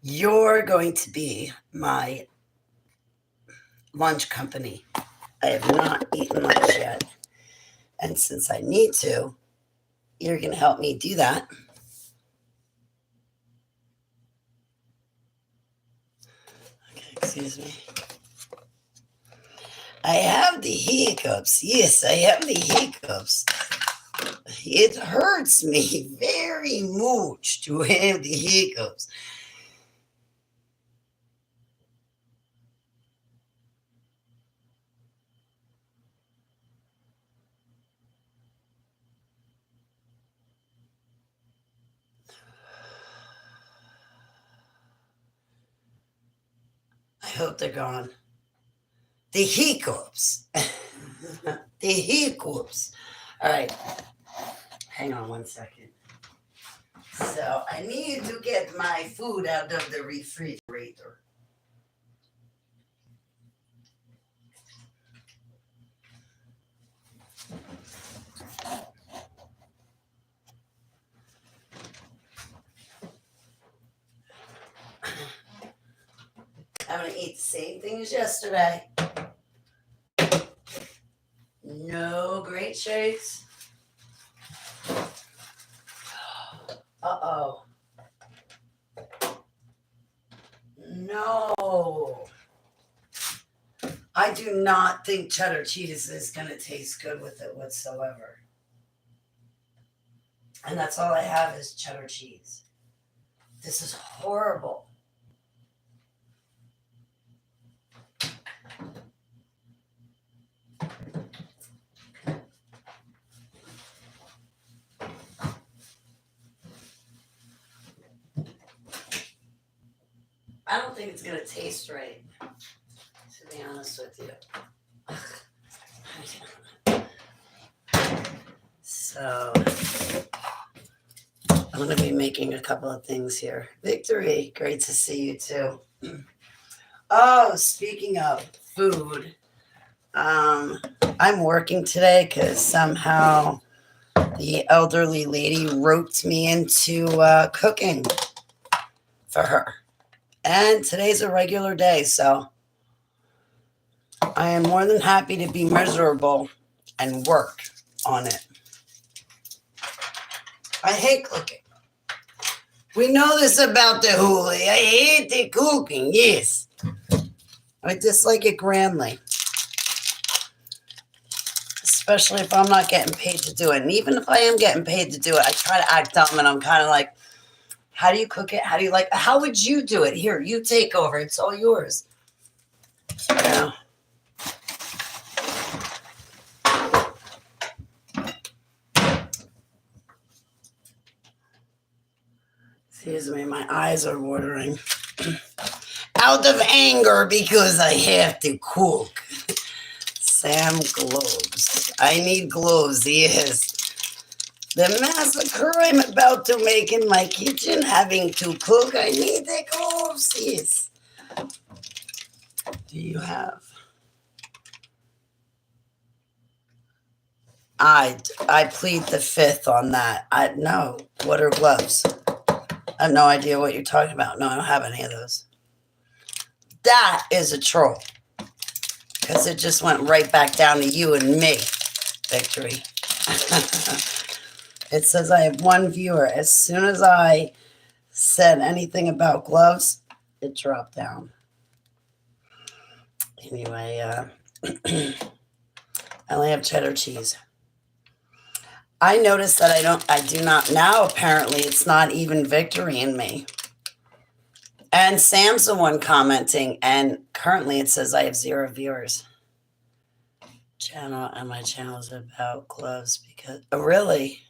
You're going to be my lunch company. I have not eaten lunch yet. And since I need to, you're going to help me do that. Okay, excuse me. I have the hiccups. Yes, I have the hiccups. It hurts me very much to have the hiccups. I hope they're gone. The hiccups. The hiccups. All right. Hang on one second. So I need to get my food out of the refrigerator. I'm going to eat the same thing as yesterday. No great shakes. Uh-oh. No. I do not think cheddar cheese is going to taste good with it whatsoever. And that's all I have is cheddar cheese. This is horrible. I don't think it's going to taste right, to be honest with you. So I'm going to be making a couple of things here. Victory, great to see you too. Oh, speaking of food, I'm working today because somehow the elderly lady roped me into cooking for her. And today's a regular day, so I am more than happy to be miserable and work on it. I hate cooking. We know this about the Hooli. I hate the cooking, yes. I dislike it grandly. Especially if I'm not getting paid to do it. And even if I am getting paid to do it, I try to act dumb and I'm kind of like, how do you cook it? How do you like, how would you do it? Here, you take over. It's all yours. Yeah. Excuse me, my eyes are watering. Out of anger because I have to cook. Sam gloves. I need gloves, yes. The massacre I'm about to make in my kitchen, having to cook, I need the gloves, yes. Do you have? I plead the fifth on that. No. What are gloves? I have no idea what you're talking about. No, I don't have any of those. That is a troll. Because it just went right back down to you and me. Victory. It says I have one viewer. As soon as I said anything about gloves, it dropped down. Anyway, I only have cheddar cheese. I noticed that I do not now. Apparently, it's not even Victory in me. And Sam's the one commenting, and currently it says I have 0 viewers. Channel, and my channel is about gloves because, oh, really?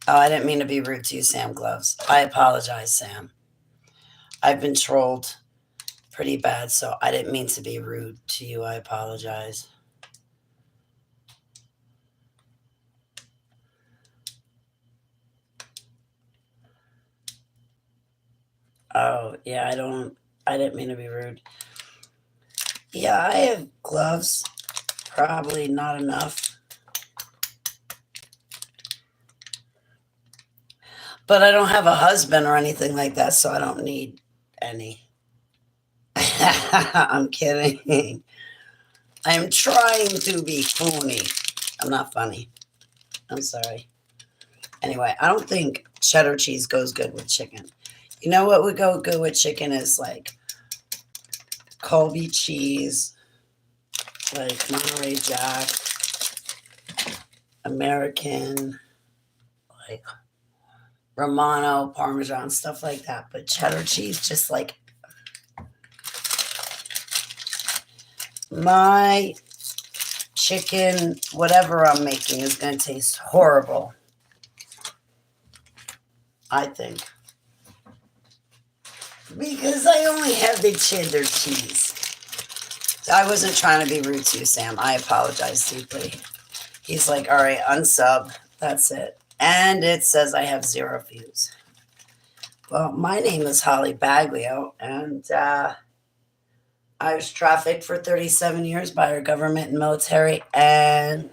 Oh, I didn't mean to be rude to you, Sam Gloves. I apologize, Sam. I've been trolled pretty bad, so I didn't mean to be rude to you. I apologize. Oh, yeah, I didn't mean to be rude. Yeah, I have gloves. Probably not enough. But I don't have a husband or anything like that, so I don't need any. I'm kidding. I'm trying to be funny. I'm not funny. I'm sorry. Anyway, I don't think cheddar cheese goes good with chicken. You know what would go good with chicken is like Colby cheese, like Monterey Jack, American, like Romano, Parmesan, stuff like that. But cheddar cheese, just like my chicken, whatever I'm making, is going to taste horrible. I think. Because I only have the cheddar cheese. I wasn't trying to be rude to you, Sam. I apologize deeply. He's like, all right, unsub. That's it. And it says I have 0 views. Well, my name is Holly Baglio, and I was trafficked for 37 years by our government and military, and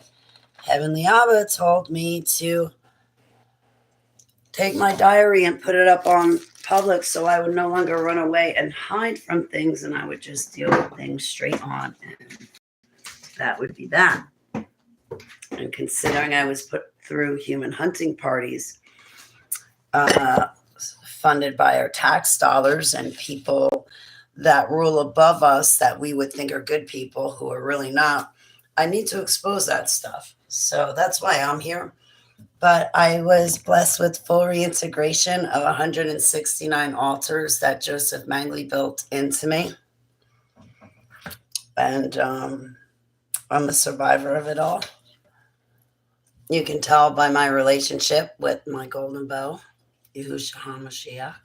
Heavenly Abba told me to take my diary and put it up on public so I would no longer run away and hide from things, and I would just deal with things straight on. And that would be that. And considering I was put through human hunting parties funded by our tax dollars and people that rule above us that we would think are good people who are really not, I need to expose that stuff. So that's why I'm here. But I was blessed with full reintegration of 169 altars that Joseph Mangley built into me. And I'm a survivor of it all. You can tell by my relationship with my golden bow, Yahushua HaMashiach.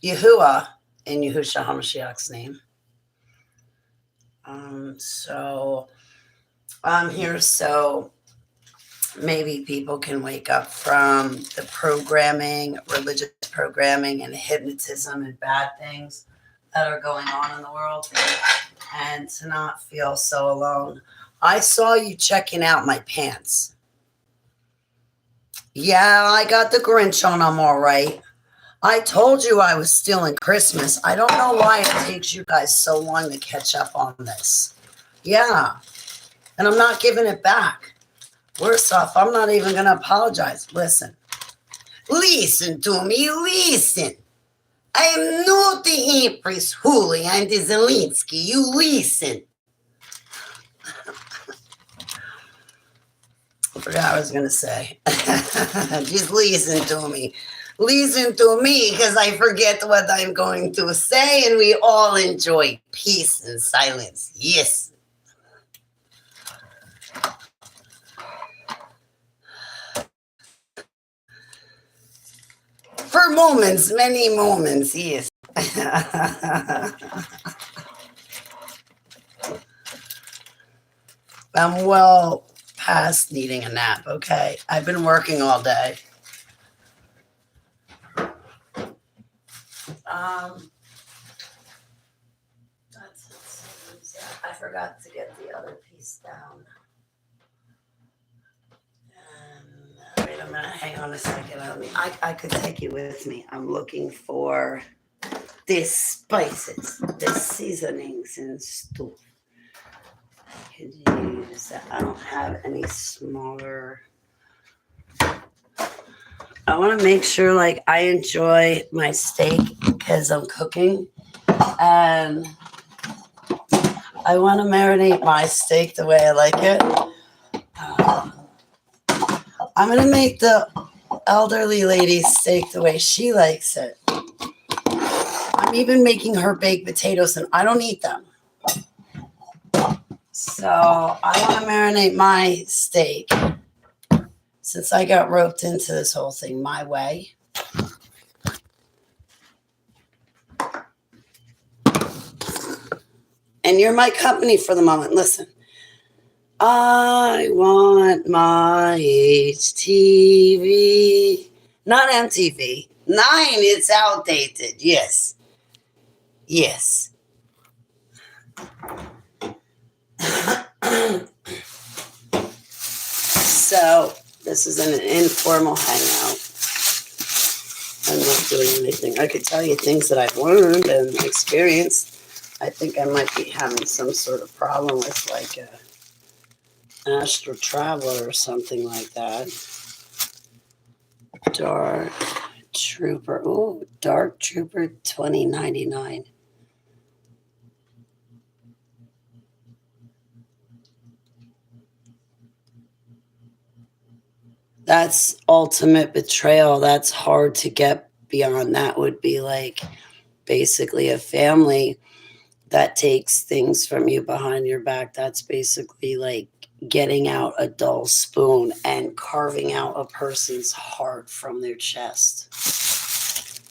Yahuwah in Yahushua HaMashiach's name. So I'm here so maybe people can wake up from the programming, religious programming, and hypnotism and bad things that are going on in the world, and to not feel so alone. I saw you checking out my pants. Yeah, I got the Grinch on them all right. I told you I was stealing Christmas. I don't know why it takes you guys so long to catch up on this. Yeah, and I'm not giving it back. Worse off, I'm not even going to apologize. Listen to me, listen. I am not the Empress Huli. I'm the Zelensky. You listen. I forgot what I was going to say. Just listen to me. Listen to me because I forget what I'm going to say, and we all enjoy peace and silence. Yes. For moments, many moments, yes. I'm well past needing a nap, okay? I've been working all day. I forgot to get the other piece down. Wait a minute, hang on a second. I could take you with me. I'm looking for the spices, the seasonings and stuff. I could use that. I don't have any smaller. I want to make sure like I enjoy my steak because I'm cooking, and I want to marinate my steak the way I like it. I'm going to make the elderly lady's steak the way she likes it. I'm even making her baked potatoes, and I don't eat them. So I want to marinate my steak since I got roped into this whole thing my way. And you're my company for the moment. Listen. I want my HTV. Not MTV. 9, it's outdated. Yes. Yes. So, this is an informal hangout. I'm not doing anything. I could tell you things that I've learned and experienced. I think I might be having some sort of problem with like a astral traveler or something like that. Dark Trooper. Oh, Dark Trooper 2099. That's ultimate betrayal. That's hard to get beyond. That would be like basically a family that takes things from you behind your back. That's basically like getting out a dull spoon and carving out a person's heart from their chest.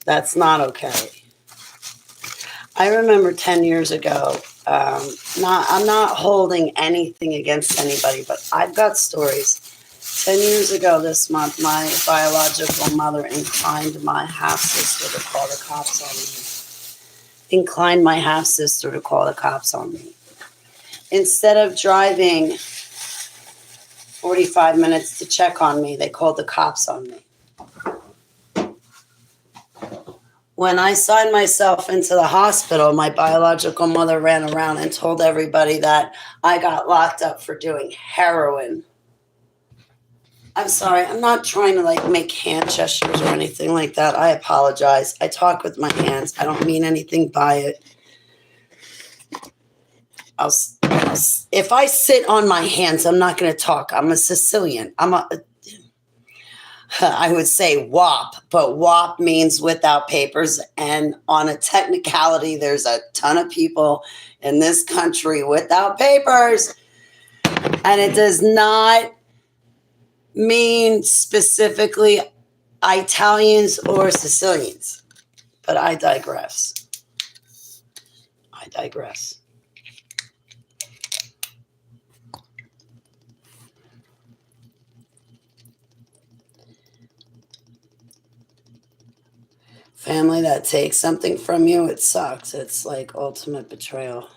That's not okay. I remember 10 years ago, I'm not holding anything against anybody, but I've got stories. 10 years ago this month, my biological mother inclined my half-sister to call the cops on me. Instead of driving 45 minutes to check on me, they called the cops on me. When I signed myself into the hospital, my biological mother ran around and told everybody that I got locked up for doing heroin. I'm sorry, I'm not trying to like make hand gestures or anything like that. I apologize. I talk with my hands. I don't mean anything by it. If I sit on my hands, I'm not going to talk. I'm a Sicilian. I would say WAP, but WAP means without papers. And on a technicality, there's a ton of people in this country without papers. And it does not mean specifically Italians or Sicilians. But I digress. Family that takes something from you, it sucks. It's like ultimate betrayal.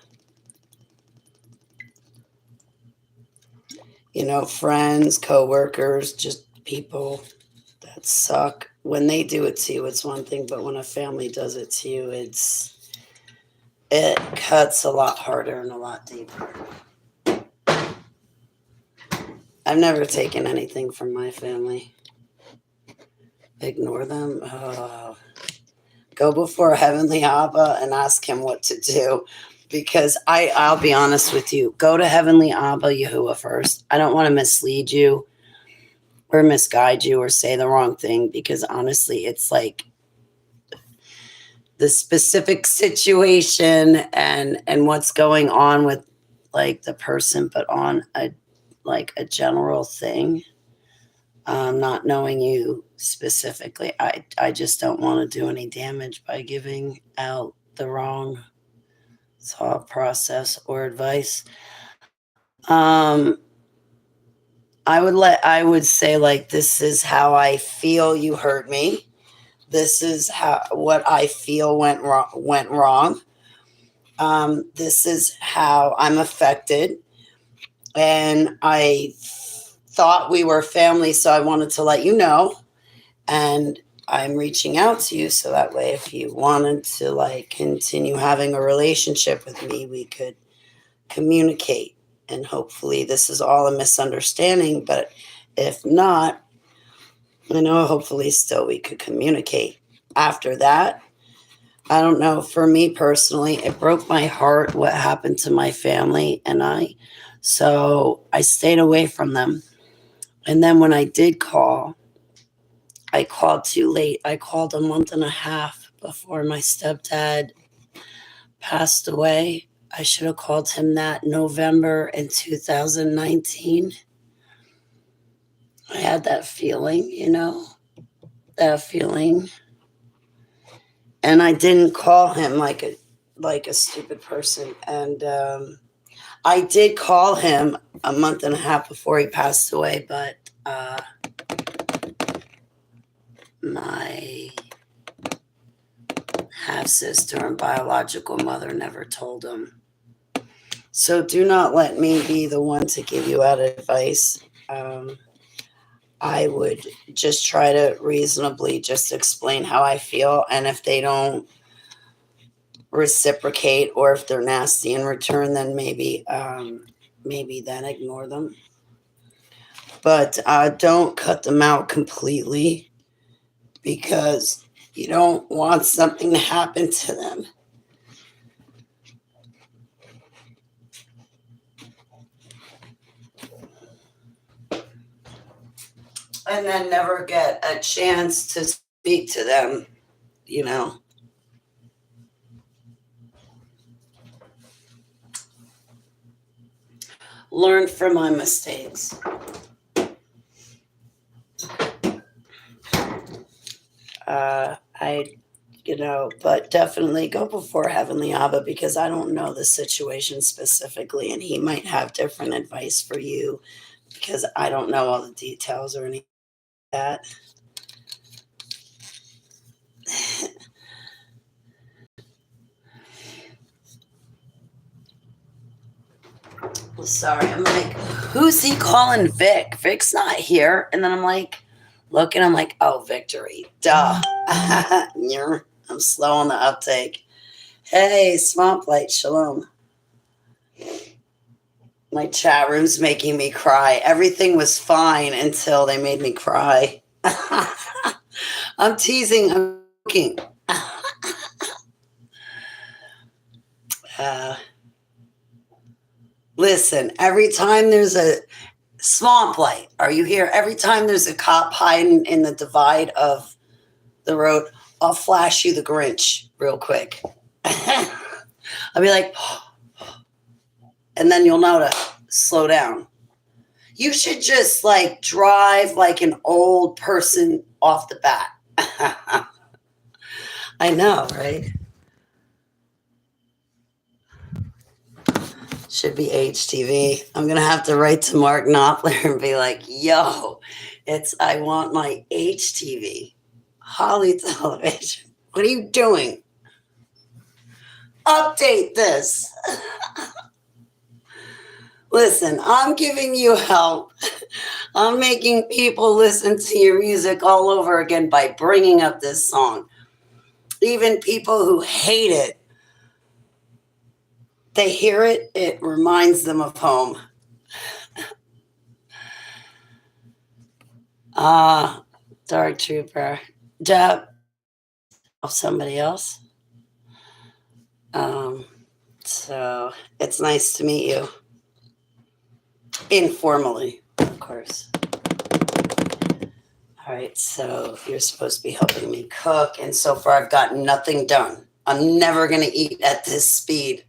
You know, friends, coworkers, just people that suck. When they do it to you, it's one thing, but when a family does it to you, it cuts a lot harder and a lot deeper. I've never taken anything from my family. Ignore them. Go before Heavenly Abba and ask him what to do. Because I'll be honest with you. Go to Heavenly Abba Yahuwah first. I don't want to mislead you or misguide you or say the wrong thing. Because honestly, it's like the specific situation and what's going on with like the person, but on a general thing. Not knowing you specifically, I just don't want to do any damage by giving out the wrong thought process or advice. I would say like, this is how I feel you hurt me. This is what I feel went wrong. This is how I'm affected. And I thought we were family, so I wanted to let you know. And I'm reaching out to you so that way if you wanted to like continue having a relationship with me, we could communicate. And hopefully this is all a misunderstanding, but if not, hopefully still we could communicate. After that, I don't know, for me personally, it broke my heart what happened to my family and so I stayed away from them. And then when I did call, I called too late. I called a month and a half before my stepdad passed away. I should have called him that November in 2019. I had that feeling, that feeling. And I didn't call him like a stupid person. And I did call him a month and a half before he passed away, but my half-sister and biological mother never told him. So do not let me be the one to give you out advice. I would just try to reasonably just explain how I feel. And if they don't reciprocate or if they're nasty in return, then maybe then ignore them. But don't cut them out completely because you don't want something to happen to them. And then never get a chance to speak to them, you know. Learn from my mistakes. But definitely go before Heavenly Abba because I don't know the situation specifically, and he might have different advice for you because I don't know all the details or anything like that. Sorry, I'm like, who's he calling Vic? Vic's not here. And then I'm like, looking, I'm like, oh, Victory. Duh. I'm slow on the uptake. Hey, Swamp Light, shalom. My chat room's making me cry. Everything was fine until they made me cry. I'm teasing. I'm joking. Listen, every time there's a Swamp Light, are you here? Every time there's a cop hiding in the divide of the road, I'll flash you the Grinch real quick. I'll be like, and then you'll know to slow down. You should just like drive like an old person off the bat. I know, right? Should be HTV. I'm going to have to write to Mark Knopfler and be like, yo, I want my HTV. Holly Television. What are you doing? Update this. Listen, I'm giving you help. I'm making people listen to your music all over again by bringing up this song. Even people who hate it, they hear it, it reminds them of home. Dark Trooper. Jab of somebody else. So it's nice to meet you. Informally, of course. All right, so you're supposed to be helping me cook, and so far I've gotten nothing done. I'm never going to eat at this speed.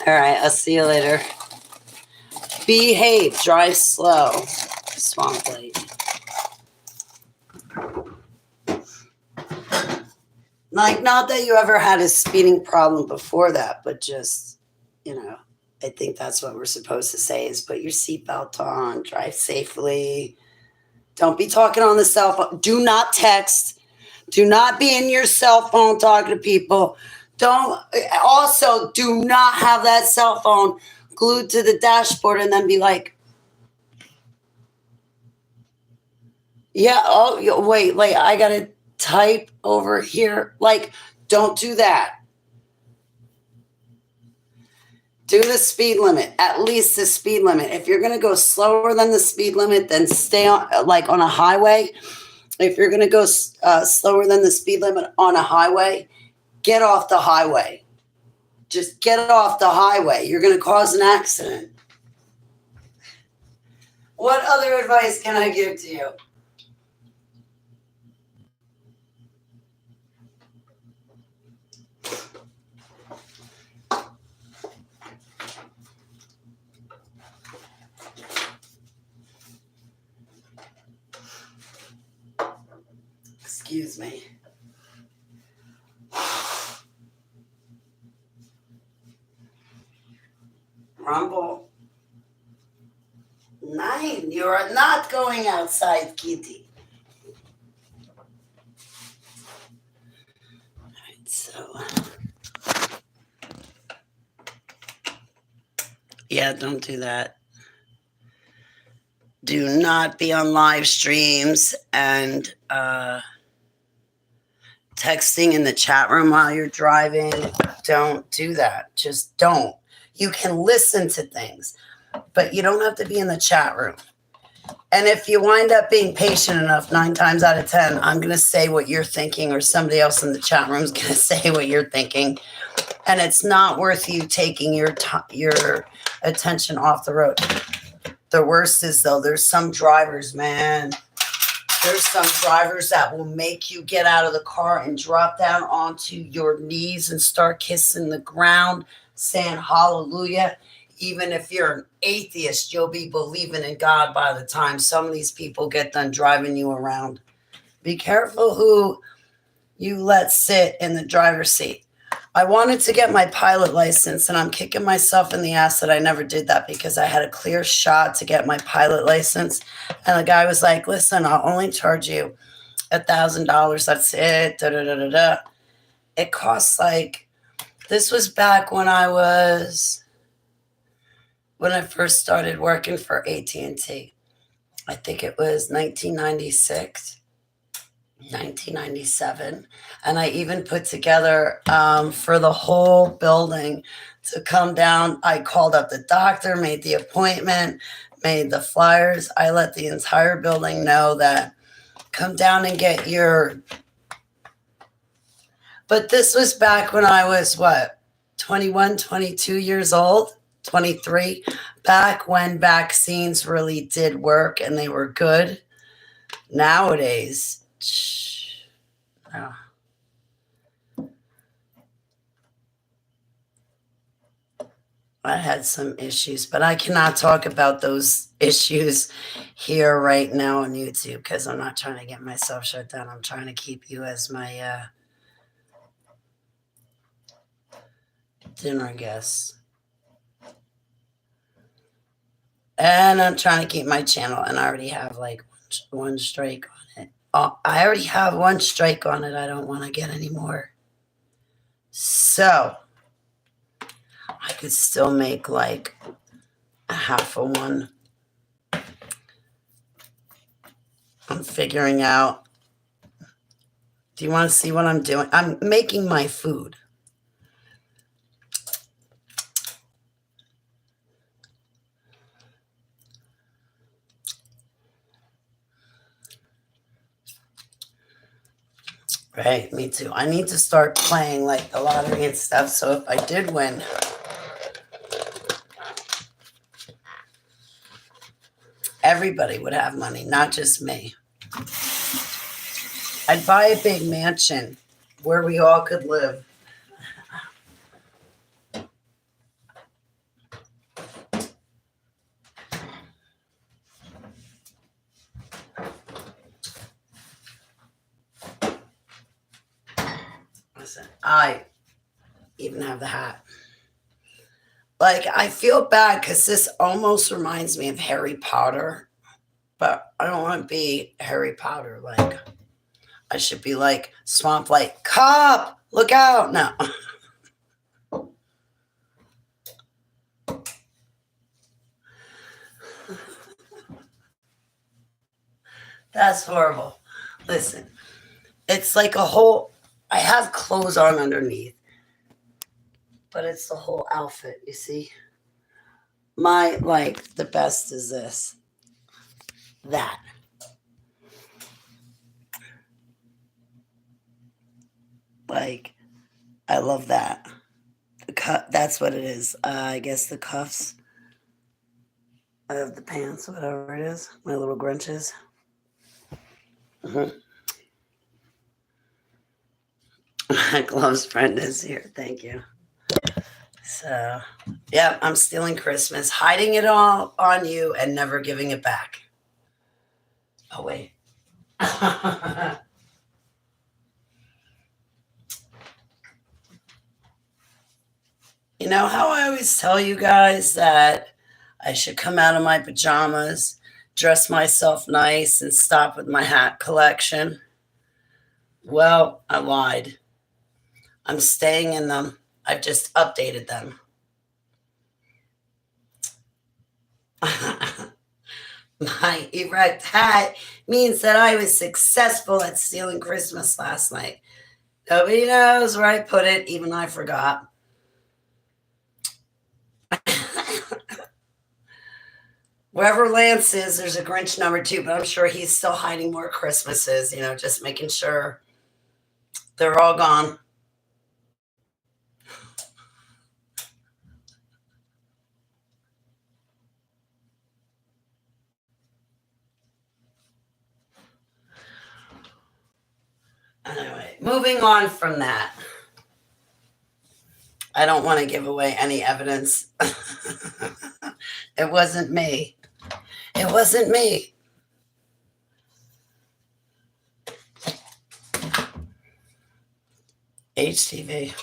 All right, I'll see you later. Behave, drive slow. Swamp Light. Like, not that you ever had a speeding problem before that, but just, I think that's what we're supposed to say is put your seatbelt on, drive safely. Don't be talking on the cell phone. Do not text. Do not be in your cell phone talking to people. Also, do not have that cell phone glued to the dashboard and then be like, yeah, oh, wait, I got to type over here. Like, don't do that. Do the speed limit, at least the speed limit. If you're going to go slower than the speed limit, then stay on a highway. If you're going to go slower than the speed limit on a highway, get off the highway. Just get off the highway. You're going to cause an accident. What other advice can I give to you? Excuse me. crumble. 9. You are not going outside, kitty. All right, so yeah, don't do that. Do not be on live streams and texting in the chat room while you're driving. Don't do that. Just don't. You can listen to things, but you don't have to be in the chat room. And if you wind up being patient enough, 9 times out of 10, I'm going to say what you're thinking, or somebody else in the chat room is going to say what you're thinking. And it's not worth you taking your attention off the road. The worst is, though, there's some drivers, man. There's some drivers that will make you get out of the car and drop down onto your knees and start kissing the ground, saying hallelujah. Even if you're an atheist, you'll be believing in God by the time some of these people get done driving you around. Be careful who you let sit in the driver's seat. I wanted to get my pilot license, and I'm kicking myself in the ass that I never did that, because I had a clear shot to get my pilot license. And the guy was like, listen, I'll only charge you $1,000. That's it. Da, da, da, da, da. It costs this was back when I first started working for AT&T. I think it was 1996. 1997, and I even put together for the whole building to come down. I called up the doctor, made the appointment, made the flyers. I let the entire building know that come down and get your. But this was back when I was 21, 22 years old, 23, back when vaccines really did work and they were good. Nowadays, no. I had some issues, but I cannot talk about those issues here right now on YouTube, because I'm not trying to get myself shut down. I'm trying to keep you as my dinner guest. And I'm trying to keep my channel, and I already have one strike on it. I already have one strike on it. I don't want to get any more. So I could still make a half a one. I'm figuring out. Do you want to see what I'm doing? I'm making my food. Right, me too. I need to start playing the lottery and stuff, so if I did win, everybody would have money, not just me. I'd buy a big mansion where we all could live. Listen, I even have the hat. I feel bad because this almost reminds me of Harry Potter, but I don't want to be Harry Potter. I should be Swamp Light. Cop, look out. No. That's horrible. Listen, it's a whole, I have clothes on underneath, but it's the whole outfit, you see? My, the best is this. That. I love that. That's what it is. I guess the cuffs of the pants, whatever it is. My little Grinches. My gloves friend is here. Thank you. So, yeah, I'm stealing Christmas, hiding it all on you, and never giving it back. Oh, wait. know how I always tell you guys that I should come out of my pajamas, dress myself nice, and stop with my hat collection? Well, I lied. I'm staying in them. I've just updated them. My erect hat means that I was successful at stealing Christmas last night. Nobody knows where I put it, even I forgot. Wherever Lance is, there's a Grinch #2, but I'm sure he's still hiding more Christmases, just making sure they're all gone. Anyway, moving on from that. I don't want to give away any evidence. It wasn't me. It wasn't me. HTV.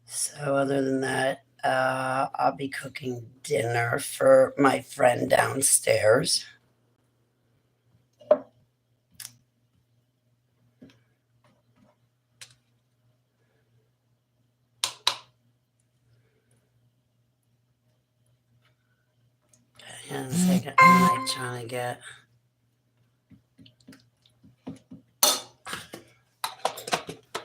So other than that, I'll be cooking dinner for my friend downstairs. Hang on a second. I'm like trying to get.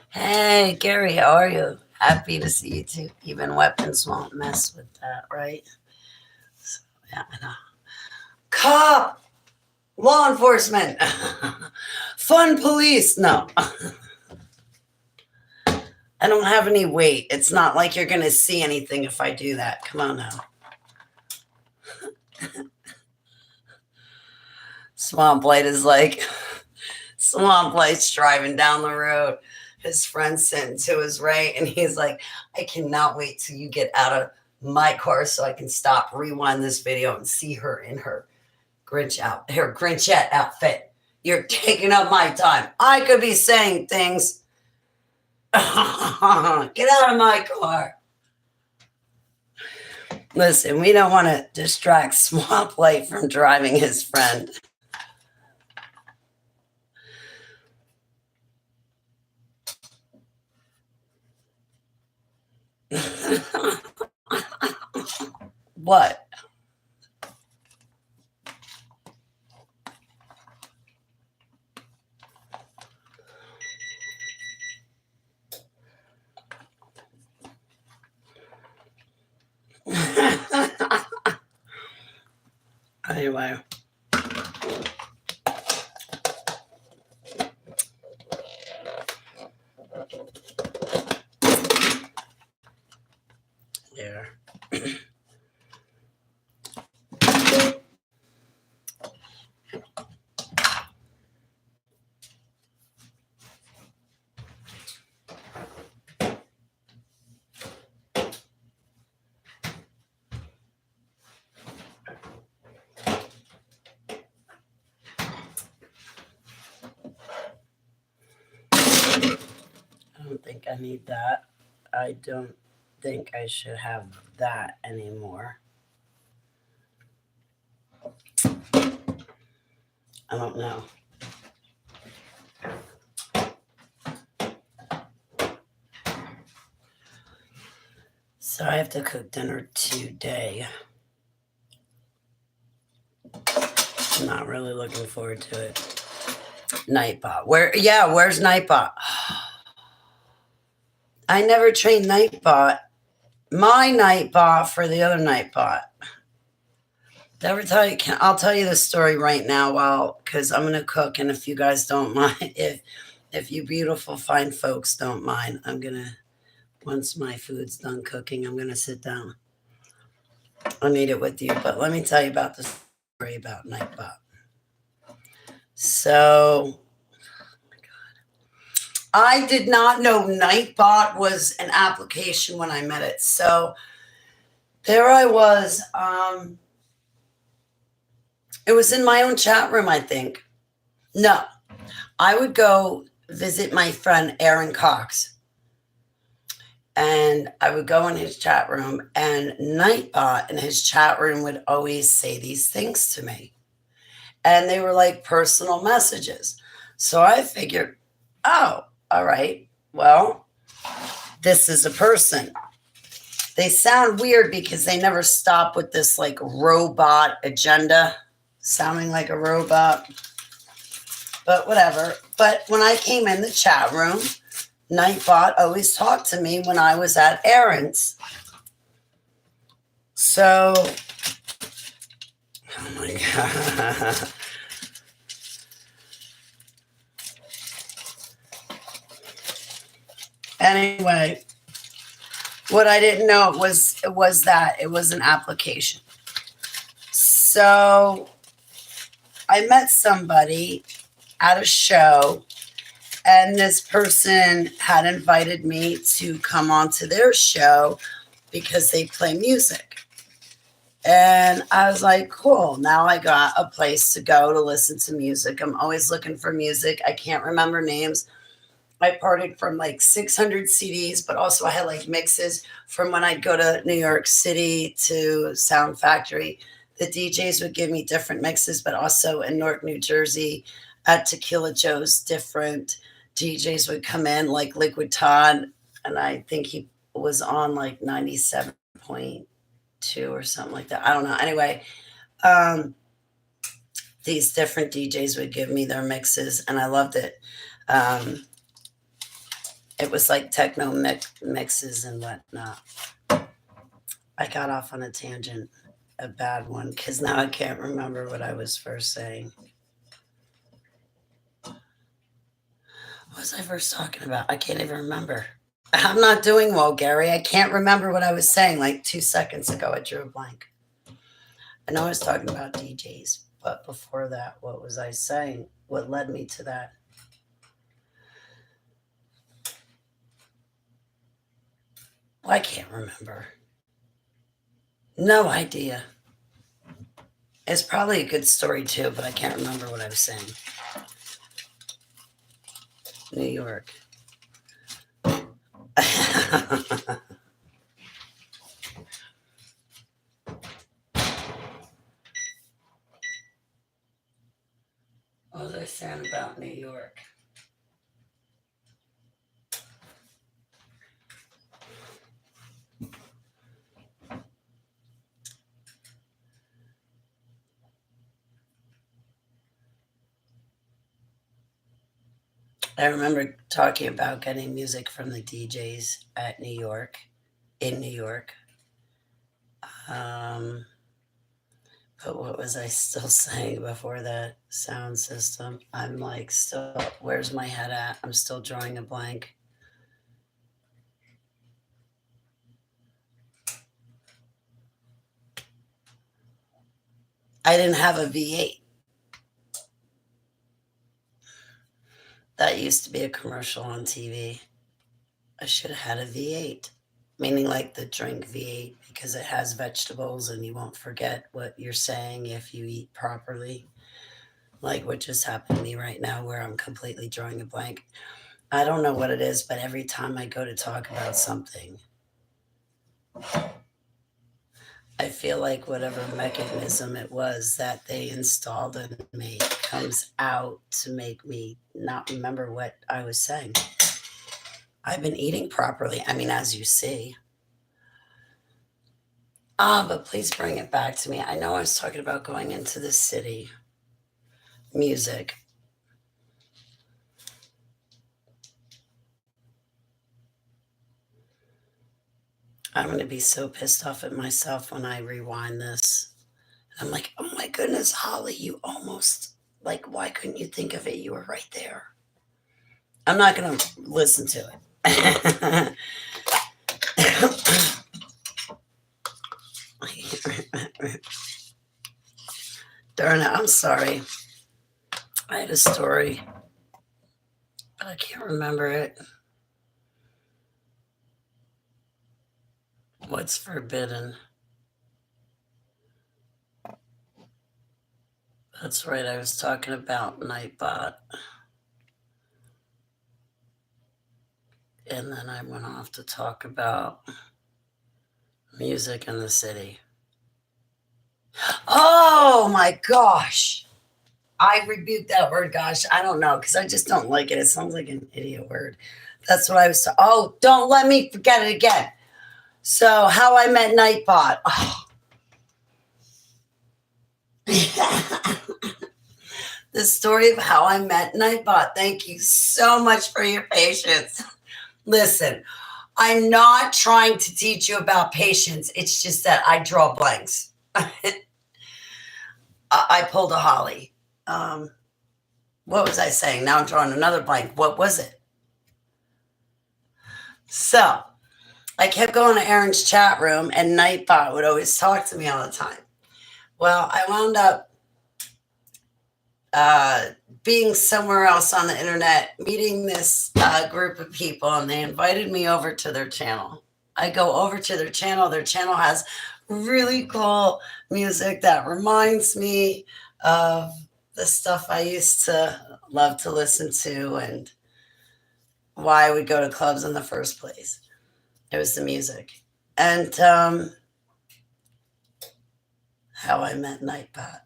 Hey, Gary, how are you? Happy to see you too. Even weapons won't mess with that, right? So, yeah, I know. Cop! Law enforcement! Fun police! No. I don't have any weight. It's not like you're going to see anything if I do that. Come on now. Swamp Light is like, Swamp Light's driving down the road. His friend sitting to his right, and he's like, I cannot wait till you get out of my car so I can stop, rewind this video, and see her in her Grinchette outfit. You're taking up my time. I could be saying things. Get out of my car. Listen, we don't want to distract Swamp Light from driving his friend. What? Anyway. There. I don't think I need that. I don't think I should have that anymore. I don't know. So I have to cook dinner today. I'm not really looking forward to it. Nightbot. Where's Nightbot? I never trained Nightbot. My Nightbot for the other Nightbot. Did I ever tell you? I'll tell you the story right now, because I'm gonna cook, and if you guys don't mind, if you beautiful fine folks don't mind, I'm gonna, once my food's done cooking, I'm gonna sit down. I'll eat it with you, but let me tell you about the story about Nightbot. So, oh my God, I did not know Nightbot was an application when I met it. So there I was. It was in my own chat room, I think. No, I would go visit my friend Aaron Cox. And I would go in his chat room, and Nightbot in his chat room would always say these things to me. And they were like personal messages. So I figured, oh, all right, well, this is a person. They sound weird because they never stop with this like robot agenda, sounding like a robot, but whatever. But when I came in the chat room, Nightbot always talked to me when I was at errands. So, oh my God. Anyway, what I didn't know was that it was an application. So I met somebody at a show, and this person had invited me to come onto their show because they play music. And I was like, cool. Now I got a place to go to listen to music. I'm always looking for music. I can't remember names. I parted from like 600 CDs, but also I had like mixes from when I'd go to New York City to Sound Factory. The DJs would give me different mixes, but also in Newark, New Jersey at Tequila Joe's, different DJs would come in, like Liquid Todd. And I think he was on like 97.2 or something like that. I don't know. Anyway, um, these different DJs would give me their mixes, and I loved it. Um, It was like techno mixes and whatnot. I got off on a tangent, a bad one, because now I can't remember what I was first saying. What was I first talking about? I can't even remember. I'm not doing well, Gary. I can't remember what I was saying like 2 seconds ago. I drew a blank. I know I was talking about DJs, but before that, what was I saying? What led me to that? Well, I can't remember. No idea. It's probably a good story too, but I can't remember what I was saying. New York. What was I saying about New York? I remember talking about getting music from the DJs at New York, in New York. Um, but what was I still saying before that? Sound system. I'm like, still, where's my head at? I'm still drawing a blank. I didn't have a V8. That used to be a commercial on TV. I should have had a V8, meaning like the drink V8, because it has vegetables and you won't forget what you're saying if you eat properly. Like what just happened to me right now, where I'm completely drawing a blank. I don't know what it is, but every time I go to talk about something, I feel like whatever mechanism it was that they installed in me comes out to make me not remember what I was saying. I've been eating properly. I mean, as you see. But please bring it back to me. I know I was talking about going into the city. Music. I'm going to be so pissed off at myself when I rewind this. I'm like, oh my goodness, Holly, you almost, like, why couldn't you think of it? You were right there. I'm not going to listen to it. Darn it, I'm sorry. I had a story, but I can't remember it. What's forbidden? That's right, I was talking about Nightbot. and then I went off to talk about music in the city. Oh my gosh. I rebuke that word, gosh. I don't know, because I just don't like it. It sounds like an idiot word. That's what I was. Oh, don't let me forget it again. So, How I Met Nightbot. Oh. The story of how I met Nightbot. Thank you so much for your patience. Listen, I'm not trying to teach you about patience. It's just that I draw blanks. I pulled a Holly. What was I saying? Now I'm drawing another blank. What was it? So I kept going to Aaron's chat room, and Nightbot would always talk to me all the time. Well, I wound up being somewhere else on the internet, meeting this group of people, and they invited me over to their channel. I go over to their channel. Their channel has really cool music that reminds me of the stuff I used to love to listen to and why I would go to clubs in the first place. It was the music. And how I met Nightbot.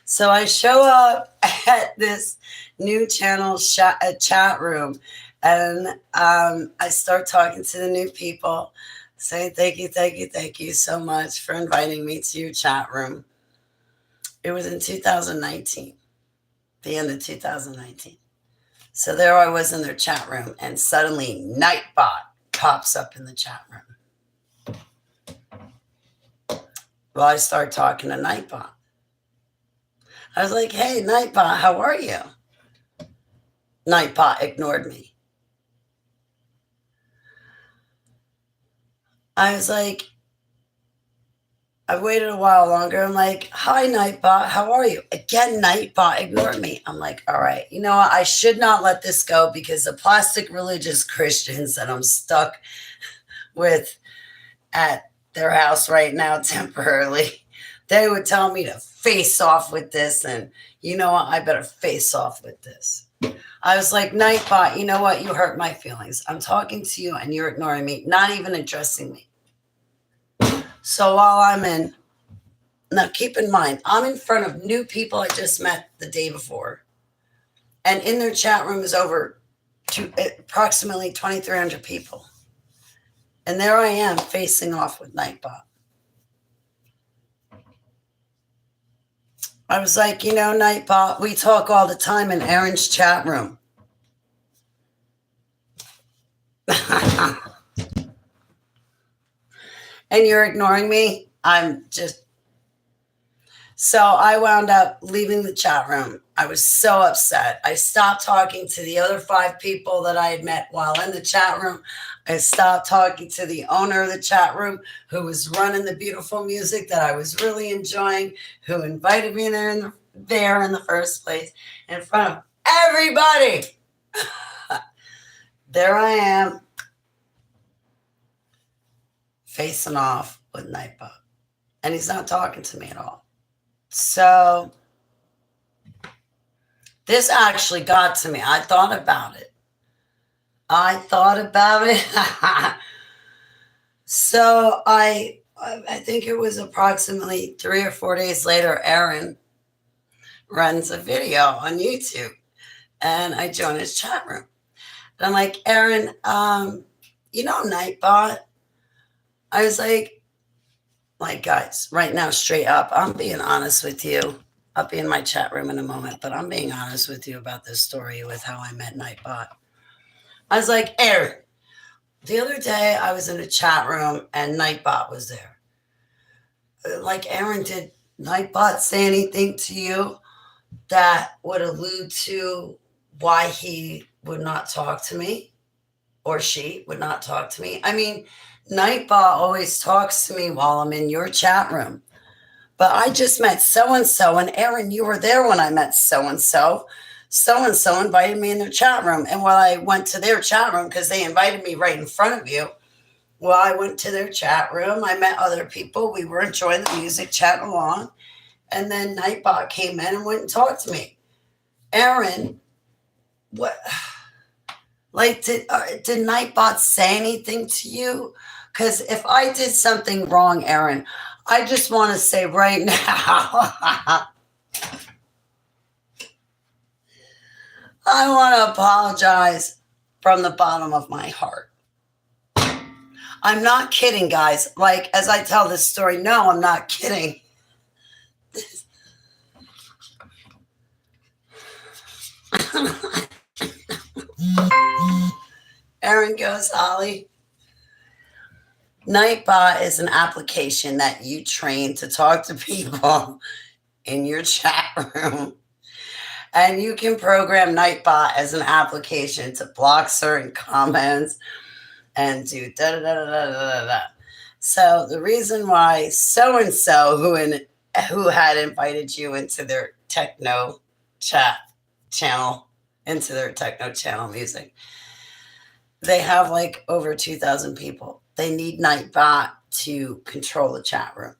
So I show up at this new channel chat room, and I start talking to the new people, saying thank you so much for inviting me to your chat room. It was in 2019, the end of 2019. So there I was in their chat room, and suddenly Nightbot pops up in the chat room. Well, I start talking to Nightbot. I was like, hey, Nightbot, how are you? Nightbot ignored me. I was like, I waited a while longer. I'm like, hi, Nightbot, how are you? Again, Nightbot ignored me. I'm like, all right, you know what? I should not let this go, because the plastic religious Christians that I'm stuck with at their house right now temporarily, they would tell me to face off with this, and you know what? I better face off with this. I was like, Nightbot, you know what? You hurt my feelings. I'm talking to you and you're ignoring me, not even addressing me. So while I'm in, now keep in mind, I'm in front of new people I just met the day before. And in their chat room is over approximately 2,300 people. And there I am facing off with Nightbot. I was like, you know, Nightbot, we talk all the time in Aaron's chat room. And you're ignoring me? So I wound up leaving the chat room. I was so upset. I stopped talking to the other 5 people that I had met while in the chat room. I stopped talking to the owner of the chat room, who was running the beautiful music that I was really enjoying, who invited me there in the first place, in front of everybody. There I am, facing off with Nightbot. And he's not talking to me at all. So this actually got to me. I thought about it. So I think it was approximately 3 or 4 days later, Aaron runs a video on YouTube, and I joined his chat room. And I'm like, Aaron, you know Nightbot? I was like, guys, right now, straight up, I'm being honest with you. I'll be in my chat room in a moment, but I'm being honest with you about this story with how I met Nightbot. I was like, Aaron, the other day I was in a chat room and Nightbot was there. Like, Aaron, did Nightbot say anything to you that would allude to why he would not talk to me, or she would not talk to me? I mean, Nightbot always talks to me while I'm in your chat room. But I just met so-and-so, and Aaron, you were there when I met so-and-so. So-and-so invited me in their chat room. And while I went to their chat room, because they invited me right in front of you, well, I went to their chat room. I met other people. We were enjoying the music, chatting along. And then Nightbot came in and went and talked to me. Aaron, what? Like, did Nightbot say anything to you? Because if I did something wrong, Aaron, I just want to say right now, I want to apologize from the bottom of my heart. I'm not kidding, guys. Like, as I tell this story, no, I'm not kidding. Aaron goes, Holly. Nightbot is an application that you train to talk to people in your chat room. And you can program Nightbot as an application to block certain comments and do da da da da da da da. So the reason why so and so who had invited you into their techno chat channel, into their techno channel music, they have like over 2,000 people. They need Nightbot to control the chat room.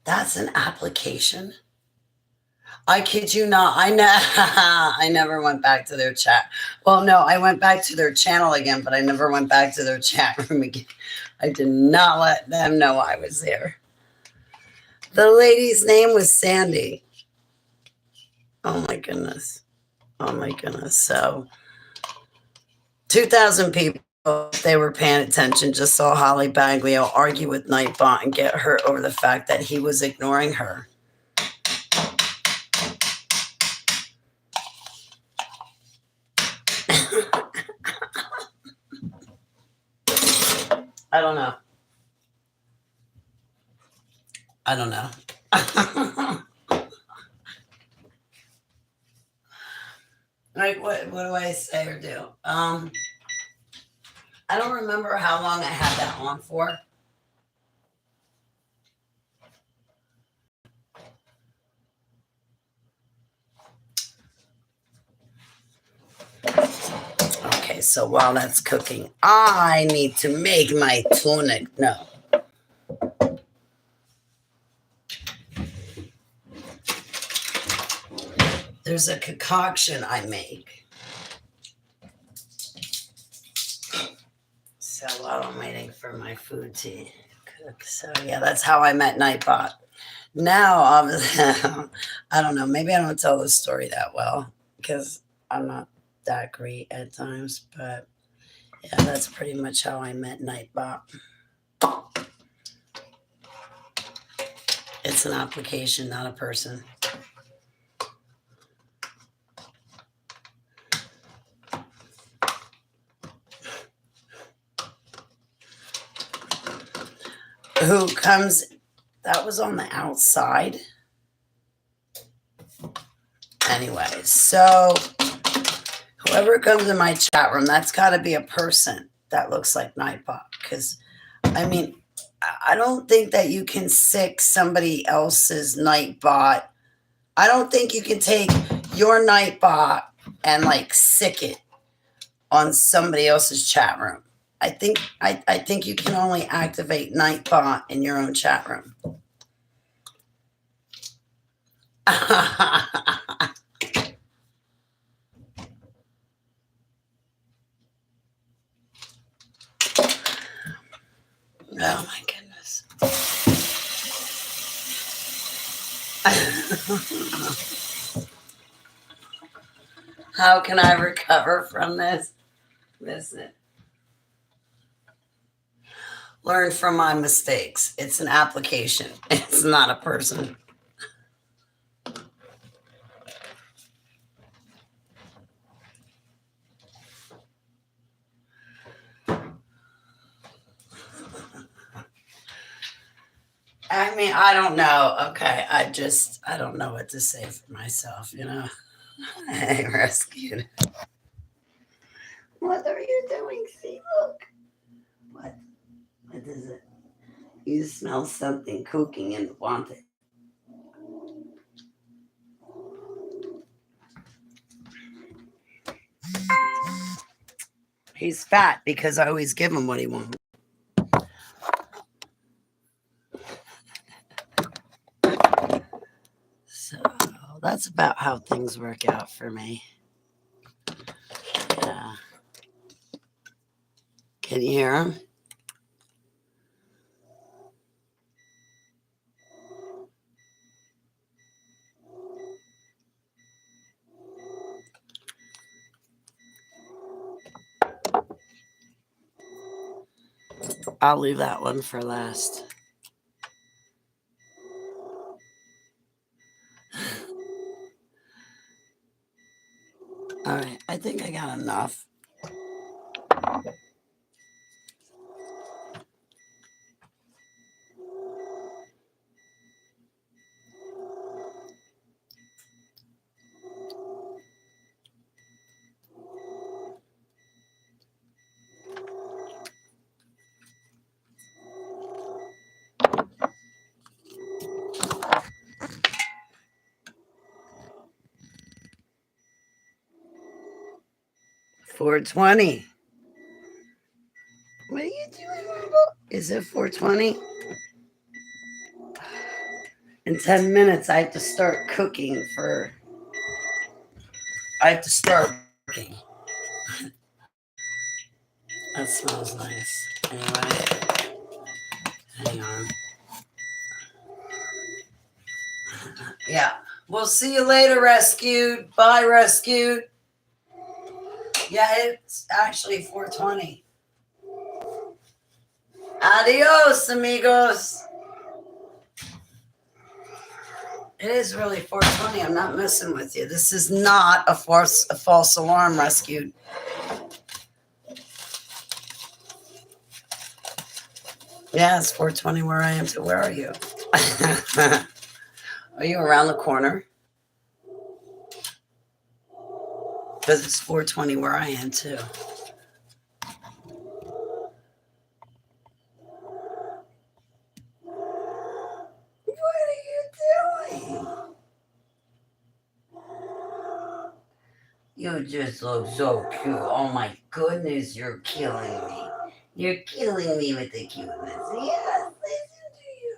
That's an application. I kid you not. I never went back to their chat. Well, no, I went back to their channel again, but I never went back to their chat room again. I did not let them know I was there. The lady's name was Sandy. Oh my goodness. Oh my goodness. So 2,000 people, if they were paying attention, just saw Holly Baglio argue with Nightbot and get hurt over the fact that he was ignoring her. I don't know. I don't know. Like, what do I say or do? I don't remember how long I had that on for. Okay, so while that's cooking, I need to make my tunic. No. There's a concoction I make. So while I'm waiting for my food to cook. So yeah, that's how I met Nightbot. Now, I don't know. Maybe I don't tell the story that well because I'm not that great at times. But yeah, that's pretty much how I met Nightbot. It's an application, not a person. Who comes, that was on the outside. Anyway, so whoever comes in my chat room, that's got to be a person that looks like Nightbot. Because, I mean, I don't think that you can sick somebody else's Nightbot. I don't think you can take your Nightbot and like sick it on somebody else's chat room. I think you can only activate Nightbot in your own chat room. Oh my goodness. How can I recover from this? Listen. Learn from my mistakes. It's an application. It's not a person. I mean, I don't know. Okay. I don't know what to say for myself, you know. I rescued. What are you doing? See, look. What is it? You smell something cooking and want it. He's fat because I always give him what he wants. So that's about how things work out for me. Yeah. Can you hear him? I'll leave that one for last. All right, I think I got enough. $4.20. What are you doing, Rumble? Is it 4:20? In 10 minutes, I have to start cooking for. I have to start working. That smells nice. Anyway, hang on. Yeah. We'll see you later, Rescued. Bye, Rescued. Yeah, it's actually 4:20. Adios, amigos. It is really 4:20. I'm not messing with you. This is not a false alarm, Rescued. Yeah, it's 4:20 where I am. So where are you? Are you around the corner? Because it's 4:20 where I am too. What are you doing? You just look so cute. Oh my goodness, you're killing me. You're killing me with the cuteness. Yes, listen to you.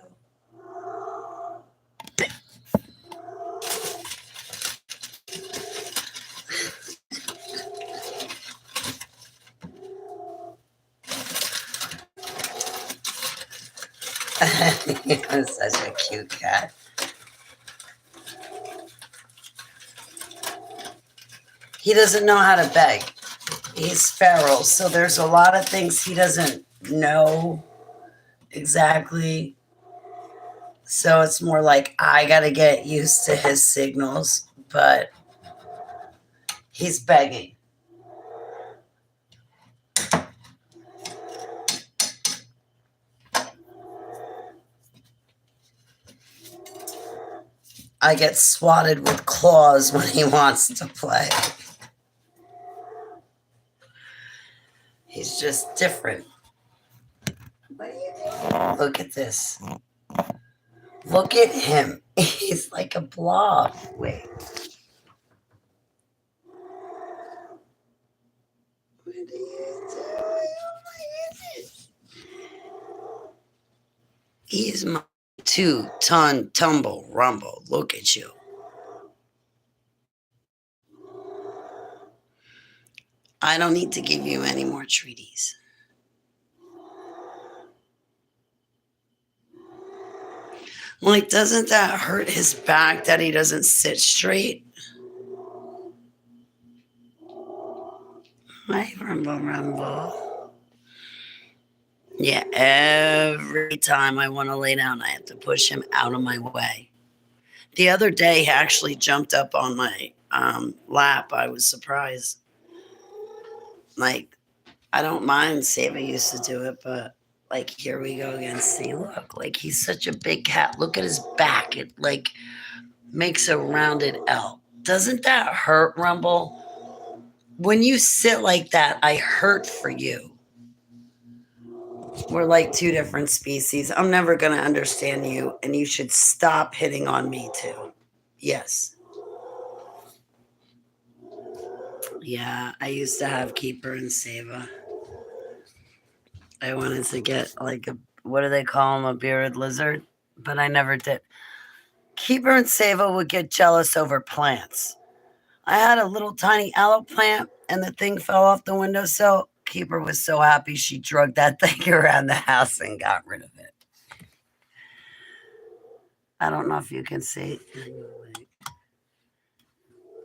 You're such a cute cat. He doesn't know how to beg. He's feral, so there's a lot of things he doesn't know exactly. So it's more like I got to get used to his signals, but he's begging. I get swatted with claws when he wants to play. He's just different. What are you doing? Look at this. Look at him. He's like a blob. Wait. What are you doing? Oh my goodness. He's my 2-ton tumble rumble. Look at you. I don't need to give you any more treaties. Like, doesn't that hurt his back that he doesn't sit straight? My rumble. Yeah, every time I want to lay down, I have to push him out of my way. The other day, he actually jumped up on my lap. I was surprised. Like, I don't mind. Sava used to do it, but like, here we go again. See, look, like he's such a big cat. Look at his back. It like makes a rounded L. Doesn't that hurt, Rumble? When you sit like that, I hurt for you. We're like two different species. I'm never going to understand you, and you should stop hitting on me too. Yes. Yeah, I used to have Keeper and Sava. I wanted to get like a, what do they call them, a bearded lizard? But I never did. Keeper and Sava would get jealous over plants. I had a little tiny aloe plant and the thing fell off the windowsill. Keeper was so happy she dragged that thing around the house and got rid of it. I don't know if you can see.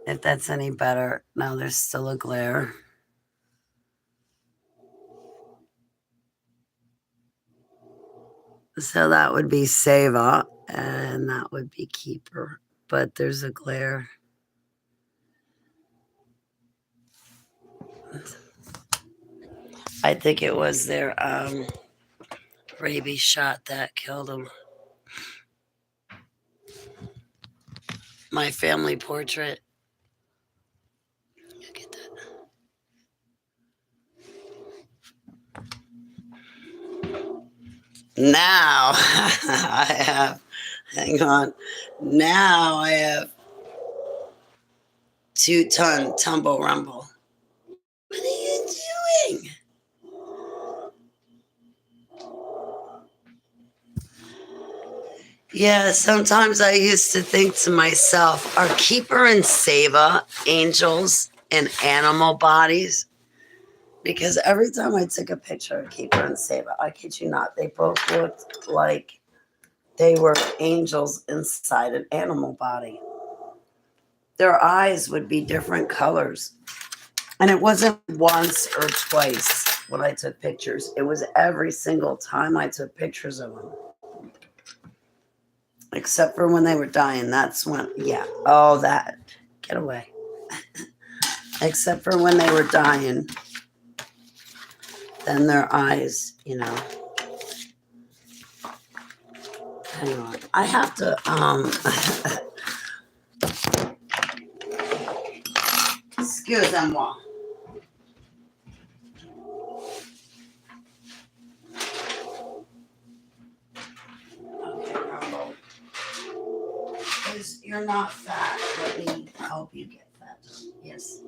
If that's any better. No, there's still a glare. So that would be Sava and that would be Keeper. But there's a glare. I think it was their rabies shot that killed him. My family portrait. Look at that. Now I have, hang on. Now I have 2-ton tumble rumble. What are you doing? Yeah, sometimes I used to think to myself, are Keeper and Sava angels in animal bodies? Because every time I took a picture of Keeper and Sava, I kid you not, they both looked like they were angels inside an animal body. Their eyes would be different colors. And it wasn't once or twice when I took pictures. It was every single time I took pictures of them. Except for when they were dying. That's when, yeah. Oh, that. Get away. Except for when they were dying. Then their eyes, you know. Hang on. I have to, excusez-moi. Because you're not fat. Let me help you get fat. Yes.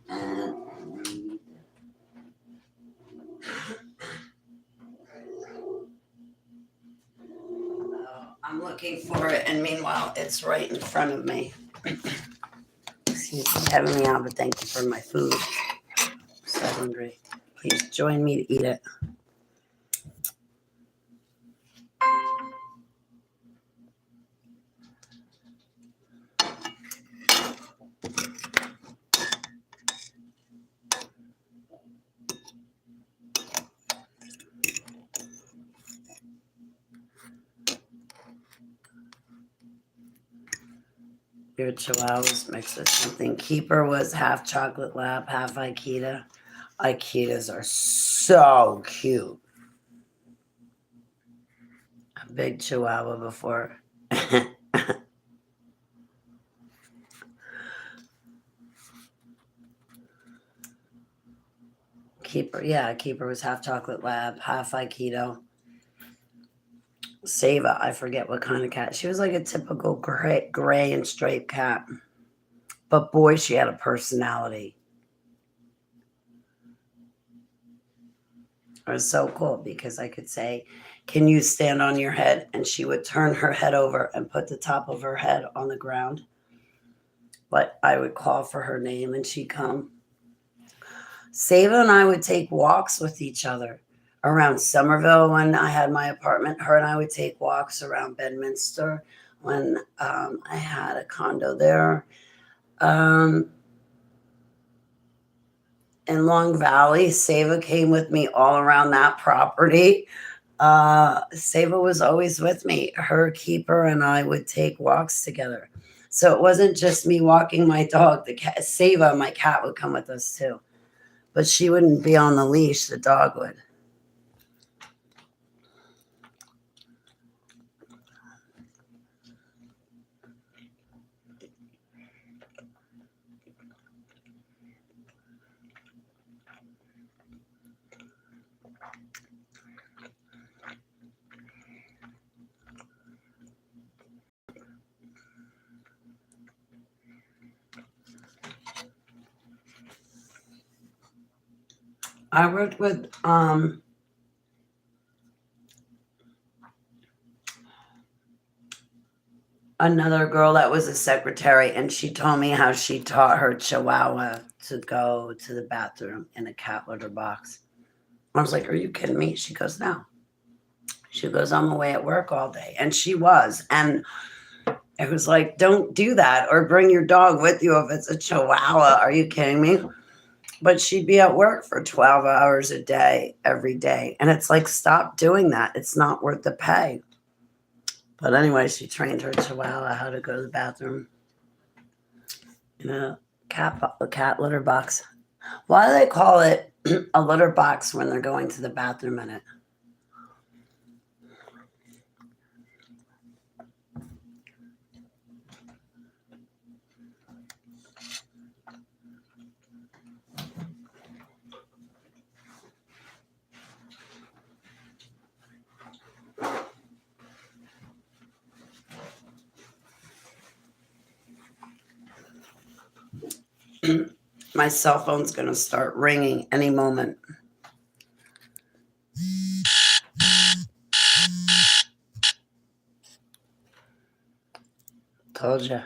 And I'm looking for it, and meanwhile, it's right in front of me. Excuse me, having me on, but thank you for my food. I'm so hungry. Please join me to eat it. Your Chihuahuas mixed with something. Keeper was half chocolate lab, half Akita. Akitas are so cute. A big Chihuahua before. Keeper, yeah, Keeper was half chocolate lab, half Aikido. Sava, I forget what kind of cat. She was like a typical gray and striped cat. But boy, she had a personality. It was so cool because I could say, can you stand on your head? And she would turn her head over and put the top of her head on the ground. But I would call for her name and she'd come. Sava and I would take walks with each other around Somerville when I had my apartment. Her and I would take walks around Bedminster when I had a condo there. In Long Valley, Sava came with me all around that property. Sava was always with me. Her Keeper and I would take walks together. So it wasn't just me walking my dog. The cat, Sava, my cat, would come with us too. But she wouldn't be on the leash. The dog would. I worked with another girl that was a secretary, and she told me how she taught her Chihuahua to go to the bathroom in a cat litter box. I was like, "Are you kidding me?" She goes, "No." She goes, "I'm away at work all day," and she was, and it was like, "Don't do that, or bring your dog with you if it's a Chihuahua." Are you kidding me? But she'd be at work for 12 hours a day, every day, and it's like, stop doing that. It's not worth the pay. But anyway, she trained her Chihuahua how to go to the bathroom in a cat litter box. Why do they call it a litter box when they're going to the bathroom in it? My cell phone's going to start ringing any moment. Told you.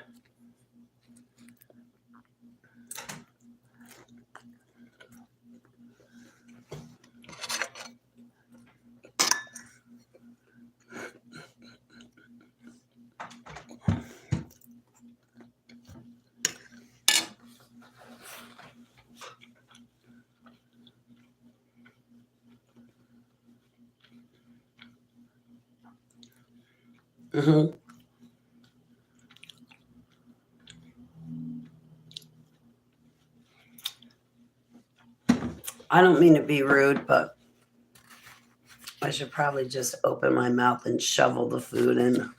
Hmm. I don't mean to be rude, but I should probably just open my mouth and shovel the food in.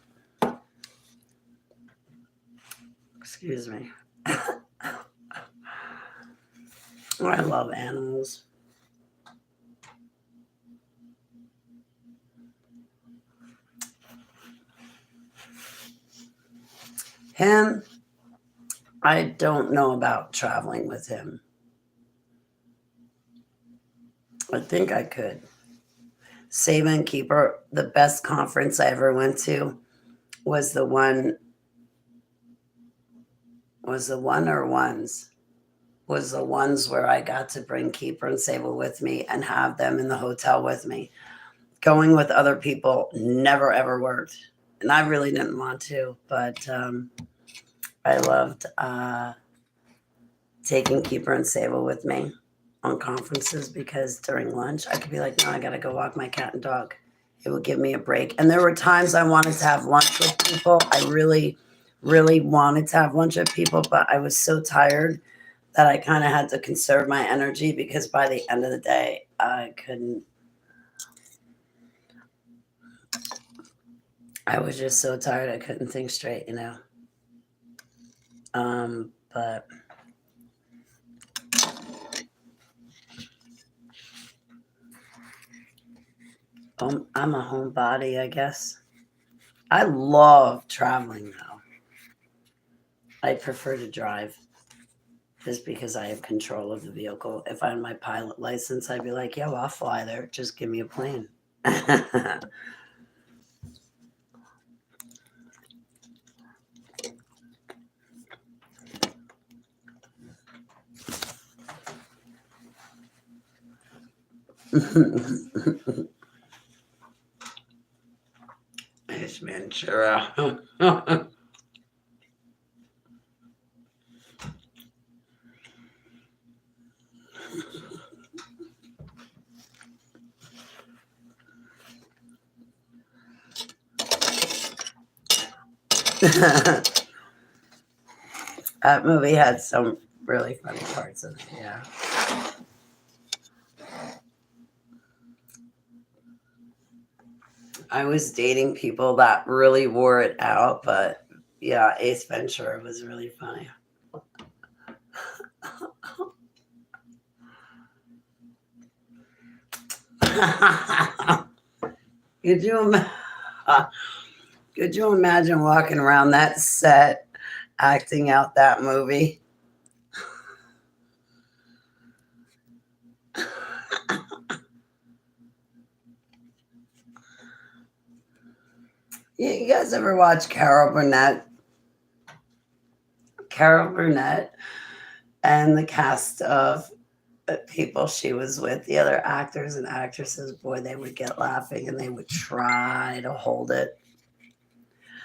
Excuse me. I love animals. Him, I don't know about traveling with him. I think I could. Save and Keeper, the best conference I ever went to was the one, was the one or ones, was the ones where I got to bring Keeper and Sable with me and have them in the hotel with me. Going with other people never ever worked. And I really didn't want to, but I loved taking Keeper and Sable with me on conferences because during lunch I could be like, no, I gotta go walk my cat and dog. It would give me a break. And there were times I wanted to have lunch with people. I really, really wanted to have lunch with people, but I was so tired that I kind of had to conserve my energy because by the end of the day, I couldn't. I was just so tired I couldn't think straight, you know. But I'm a homebody, I guess. I love traveling though. I prefer to drive just because I have control of the vehicle. If I had my pilot license, I'd be like, yo, I'll fly there. Just give me a plane. Ace Ventura. That movie had some really funny parts in it, yeah. I was dating people that really wore it out, but yeah, Ace Ventura was really funny. could you ima- could you imagine walking around that set acting out that movie? You guys ever watch Carol Burnett? Carol Burnett and the cast of people she was with, the other actors and actresses, boy, they would get laughing and they would try to hold it.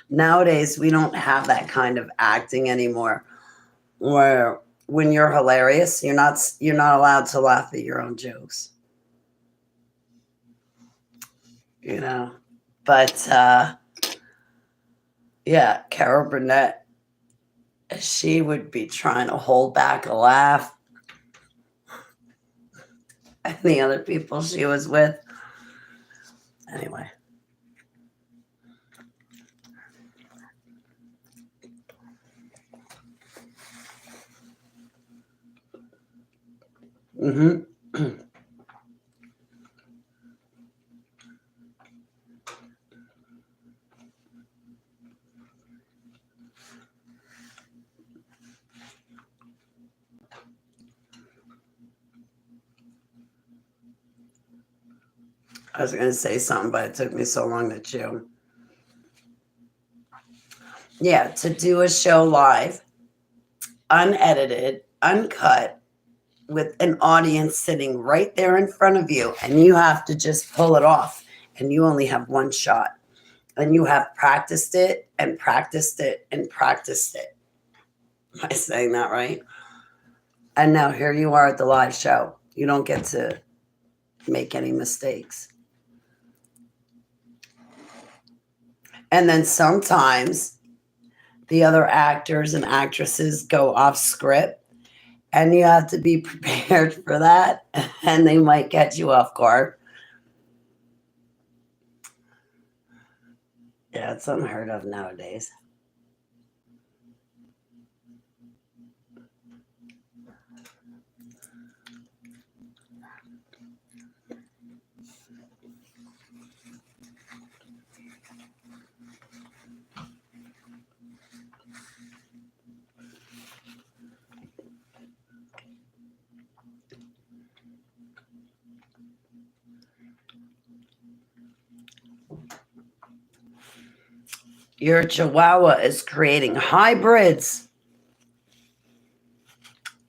Nowadays, we don't have that kind of acting anymore. Where when you're hilarious, you're not allowed to laugh at your own jokes. You know, but yeah, Carol Burnett, she would be trying to hold back a laugh, and the other people she was with. Anyway. Mm-hmm. I was going to say something, but it took me so long to chew. Yeah, to do a show live, unedited, uncut, with an audience sitting right there in front of you, and you have to just pull it off, and you only have one shot, and you have practiced it and practiced it and practiced it. Am I saying that right? And now here you are at the live show. You don't get to make any mistakes. And then sometimes the other actors and actresses go off script, and you have to be prepared for that, and they might catch you off guard. Yeah, it's unheard of nowadays. Your chihuahua is creating hybrids.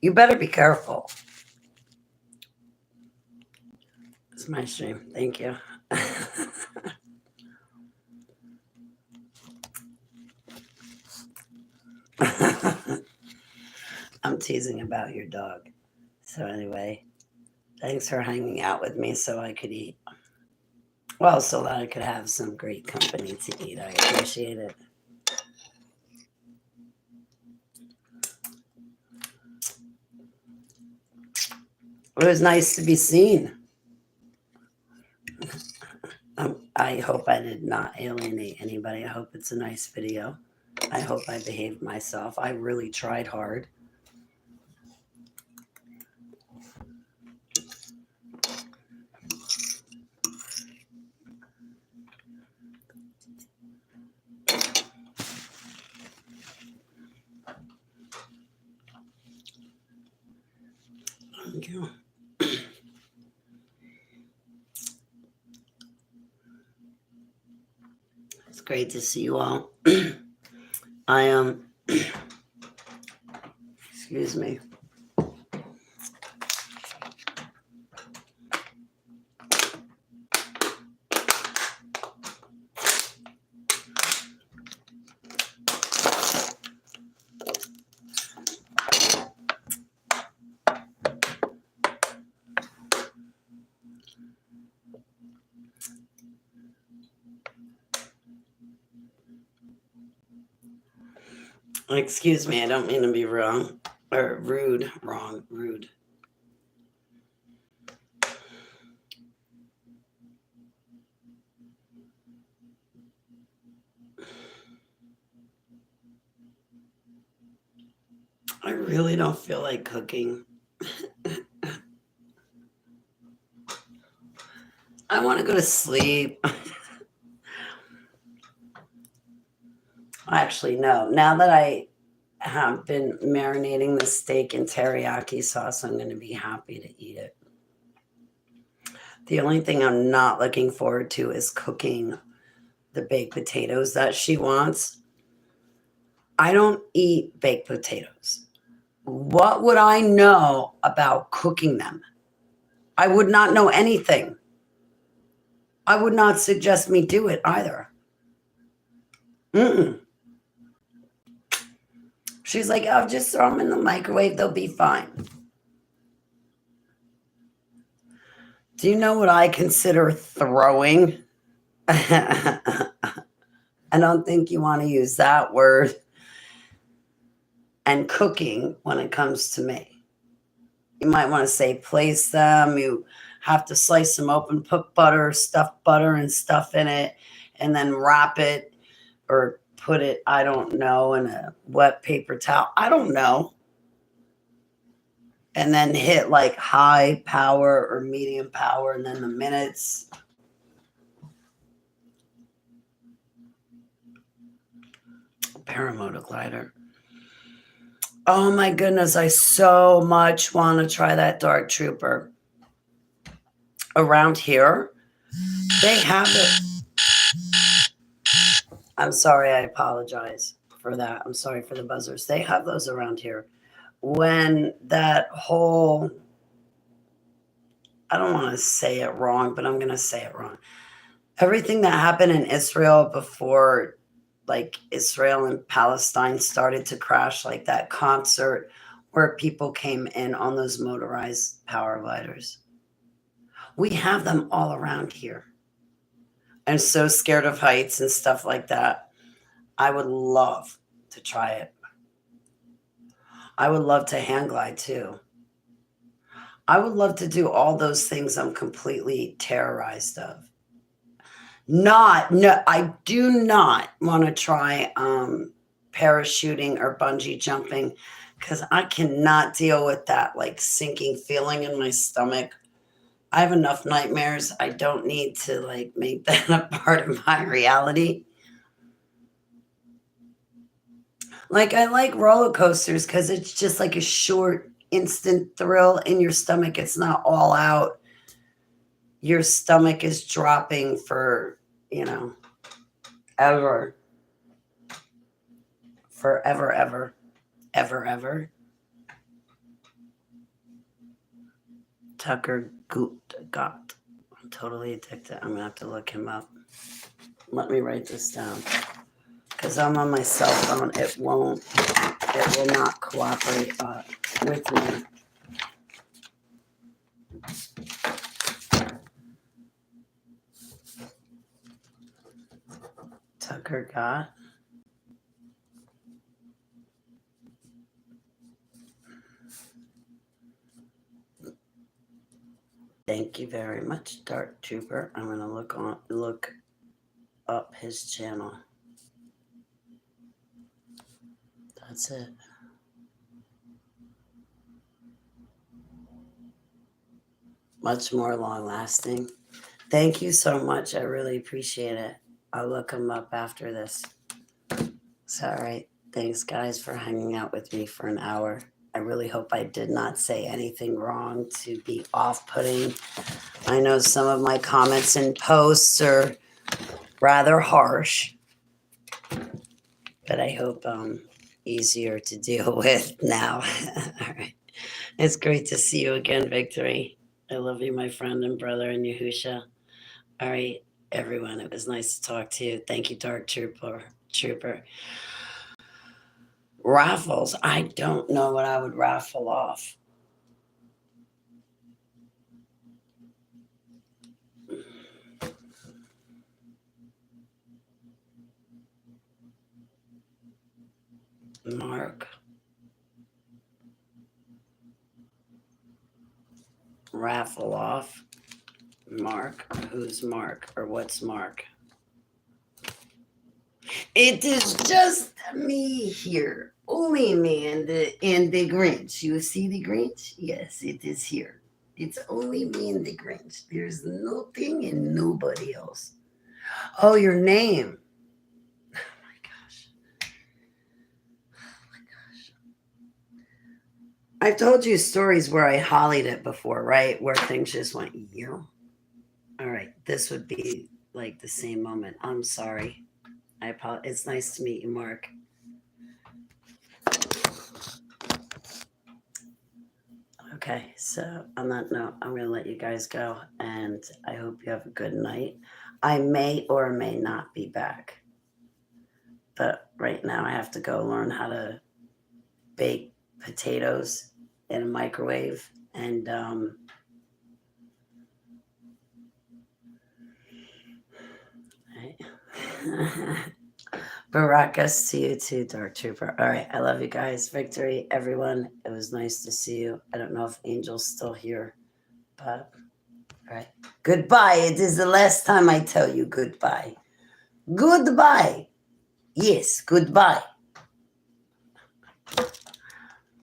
You better be careful. It's my stream. Thank you. I'm teasing about your dog. So, anyway, thanks for hanging out with me so I could eat. Well, so that I could have some great company to eat. I appreciate it. It was nice to be seen. I hope I did not alienate anybody. I hope it's a nice video. I hope I behaved myself. I really tried hard. Thank you. It's great to see you all. I am, excuse me. Excuse me, I don't mean to be wrong or rude. Wrong, rude. I really don't feel like cooking. I want to go to sleep. Actually, no. Now that I have been marinating the steak in teriyaki sauce, I'm going to be happy to eat it. The only thing I'm not looking forward to is cooking the baked potatoes that she wants. I don't eat baked potatoes. What would I know about cooking them? I would not know anything. I would not suggest me do it either. Mm-mm. She's like, I'll just throw them in the microwave. They'll be fine. Do you know what I consider throwing? I don't think you want to use that word. And cooking when it comes to me. You might want to say place them. You have to slice them open, put butter, stuff butter and stuff in it, and then wrap it or put it, I don't know, in a wet paper towel. I don't know. And then hit like high power or medium power, and then the minutes. Paramotor glider. Oh my goodness, I so much want to try that Dark Trooper. Around here, they have it. I'm sorry, I apologize for that. I'm sorry for the buzzers. They have those around here. When that whole, I don't want to say it wrong, but I'm going to say it wrong. Everything that happened in Israel before, like Israel and Palestine started to crash, like that concert where people came in on those motorized power gliders. We have them all around here. I'm so scared of heights and stuff like that. I would love to try it. I would love to hang glide too. I would love to do all those things I'm completely terrorized of. I do not want to try parachuting or bungee jumping because I cannot deal with that like sinking feeling in my stomach. I have enough nightmares. I don't need to like make that a part of my reality. Like I like roller coasters because it's just like a short, instant thrill in your stomach. It's not all out. Your stomach is dropping for, ever. Forever, ever, ever, ever. Tucker got. I'm totally addicted. I'm gonna have to look him up. Let me write this down. Because I'm on my cell phone. It will not cooperate with me. Tucker got. Thank you very much, Dark Trooper. I'm gonna look up his channel. That's it. Much more long lasting. Thank you so much. I really appreciate it. I'll look him up after this. It's all right. Thanks, guys, for hanging out with me for an hour. I really hope I did not say anything wrong to be off-putting. I know some of my comments and posts are rather harsh, but I hope easier to deal with now. All right. It's great to see you again, Victory. I love you, my friend and brother in Yahusha. All right, everyone. It was nice to talk to you. Thank you, Dark Trooper. Raffles. I don't know what I would raffle off. Mark. Raffle off. Mark. Who's Mark? Or what's Mark? It is just me here. Only me and the Grinch. You see the Grinch? Yes, it is here. It's only me and the Grinch. There's nothing and nobody else. Oh, your name. Oh my gosh. Oh my gosh. I've told you stories where I hollied it before, right? Where things just went, yeah. All right, this would be like the same moment. I'm sorry. I apologize. It's nice to meet you, Mark. Okay, so on that note, I'm going to let you guys go, and I hope you have a good night. I may or may not be back, but right now I have to go learn how to bake potatoes in a microwave, and Baracas to you too, Dark Trooper. All right, I love you guys. Victory, everyone. It was nice to see you. I don't know if Angel's still here, but all right. Goodbye. It is the last time I tell you goodbye. Goodbye. Yes, goodbye.